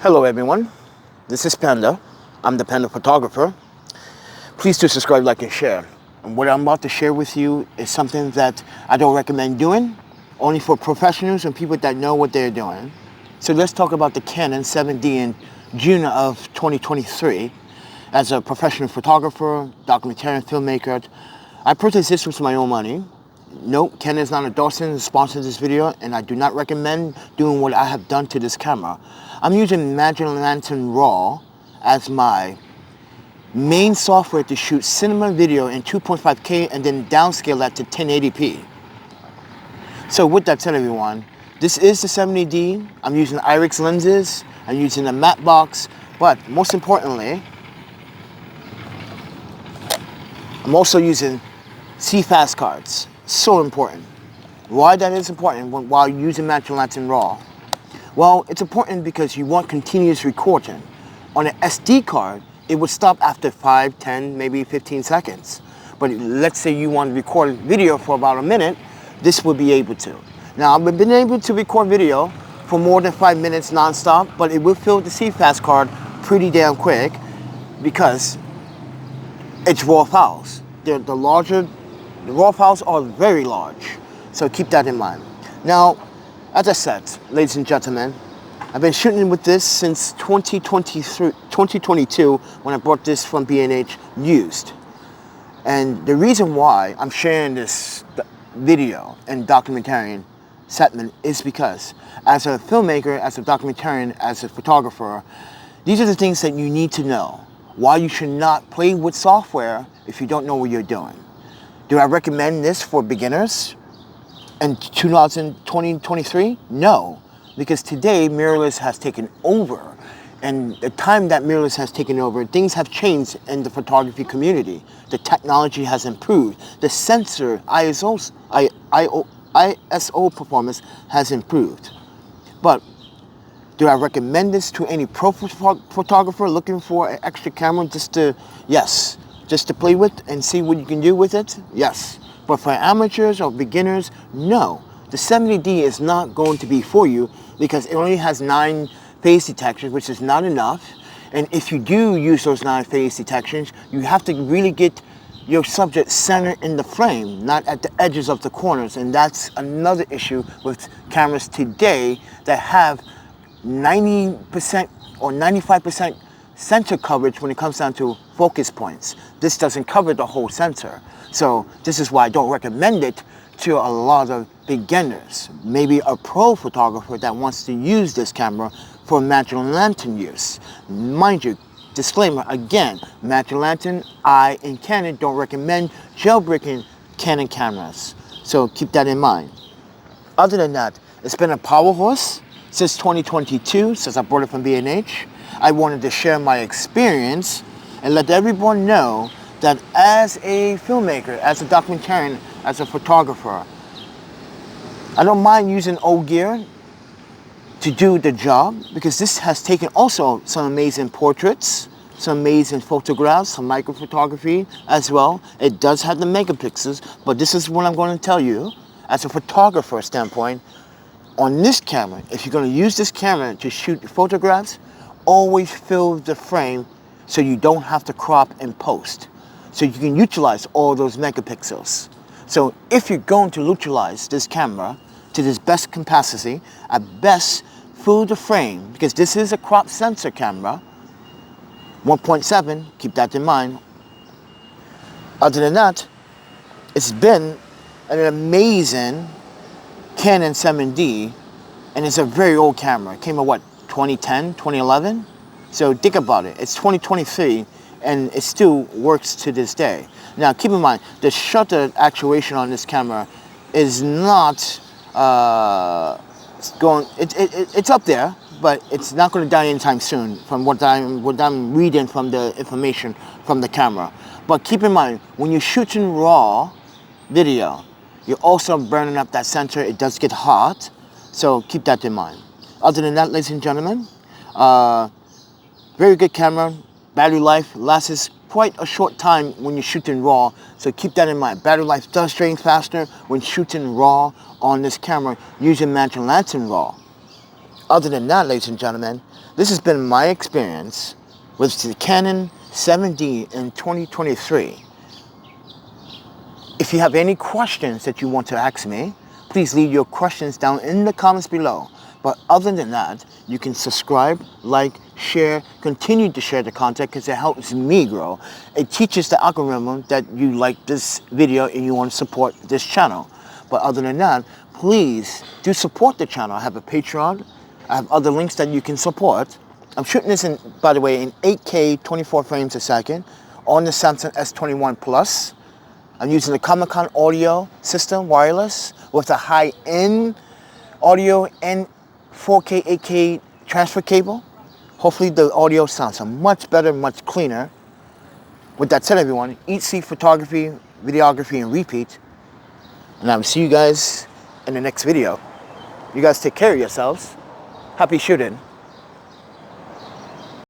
Hello everyone, this is Panda. I'm the Panda Photographer. Please do subscribe, like, and share. And what I'm about to share with you is something that I don't recommend doing, only for professionals and people that know what they're doing. So let's talk about the Canon 7D in June of 2023. As a professional photographer, documentarian, filmmaker, I purchased this with my own money. Nope, Canon is not endorsing or sponsoring this video, and I do not recommend doing what I have done to this camera. I'm using Magic Lantern RAW as my main software to shoot cinema video in 2.5K and then downscale that to 1080p. So with that said, everyone, this is the 70D. I'm using IRIX lenses, I'm using a matte box, but most importantly, I'm also using CFast cards. So important. Why that is important while using Magic Lantern RAW? Well, it's important because you want continuous recording. On an SD card, it would stop after 5, 10, maybe 15 seconds. But let's say you want to record video for about a minute, this would be able to. Now, I've been able to record video for more than 5 minutes non-stop, but it will fill the CFast card pretty damn quick because it's RAW files. The RAW files are very large, so keep that in mind. Now, as I said, ladies and gentlemen, I've been shooting with this since 2022 when I bought this from B&H used. And the reason why I'm sharing this video and documentarian segment is because as a filmmaker, as a documentarian, as a photographer, these are the things that you need to know. Why you should not play with software if you don't know what you're doing. Do I recommend this for beginners in 2023? No, because today mirrorless has taken over, and the time that mirrorless has taken over, things have changed in the photography community. The technology has improved. The sensor ISO performance has improved. But do I recommend this to any pro photographer looking for an extra camera just to play with and see what you can do with it? Yes. But for amateurs or beginners, no. The 70D is not going to be for you because it only has 9 phase detections, which is not enough. And if you do use those 9 phase detections, you have to really get your subject centered in the frame, not at the edges of the corners. And that's another issue with cameras today that have 90% or 95% sensor coverage when it comes down to focus points. This doesn't cover the whole sensor. So this is why I don't recommend it to a lot of beginners. Maybe a pro photographer that wants to use this camera for Magic Lantern use. Mind you, disclaimer again, Magic Lantern, I and Canon don't recommend jailbreaking Canon cameras. So keep that in mind. Other than that, it's been a power horse since 2022, since I bought it from B&H. I wanted to share my experience and let everyone know that as a filmmaker, as a documentarian, as a photographer, I don't mind using old gear to do the job because this has taken also some amazing portraits, some amazing photographs, some micro photography as well. It does have the megapixels, but this is what I'm going to tell you as a photographer standpoint. On this camera, if you're going to use this camera to shoot photographs, always fill the frame so you don't have to crop and post. So you can utilize all those megapixels. So if you're going to utilize this camera to its best capacity, at best fill the frame, because this is a crop sensor camera, 1.7, keep that in mind. Other than that, it's been an amazing Canon 7D, and it's a very old camera. It came in what, 2010, 2011? So think about it, it's 2023 and it still works to this day. Now keep in mind, the shutter actuation on this camera is not it's up there, but it's not going to die anytime soon from what I'm reading from the information from the camera. But keep in mind, when you're shooting raw video, you're also burning up that sensor. It does get hot, so keep that in mind. Other than that, ladies and gentlemen, very good camera. Battery life lasts quite a short time when you're shooting raw, so keep that in mind. Battery life does drain faster when shooting raw on this camera using Magic Lantern RAW. Other than that, ladies and gentlemen, This has been my experience with the Canon 7D in 2023. If you have any questions that you want to ask me, please leave your questions down in the comments below. But other than that, you can subscribe, like, share, continue to share the content because it helps me grow. It teaches the algorithm that you like this video and you want to support this channel. But other than that, please do support the channel. I have a Patreon. I have other links that you can support. I'm shooting this in, by the way, in 8K 24 frames a second on the Samsung S21 Plus. I'm using the Comic-Con audio system, wireless, with a high-end audio and 4K, 8K transfer cable. Hopefully the audio sounds much better, much cleaner. With that said, everyone, eat, see photography, videography, and repeat. And I will see you guys in the next video. You guys take care of yourselves. Happy shooting.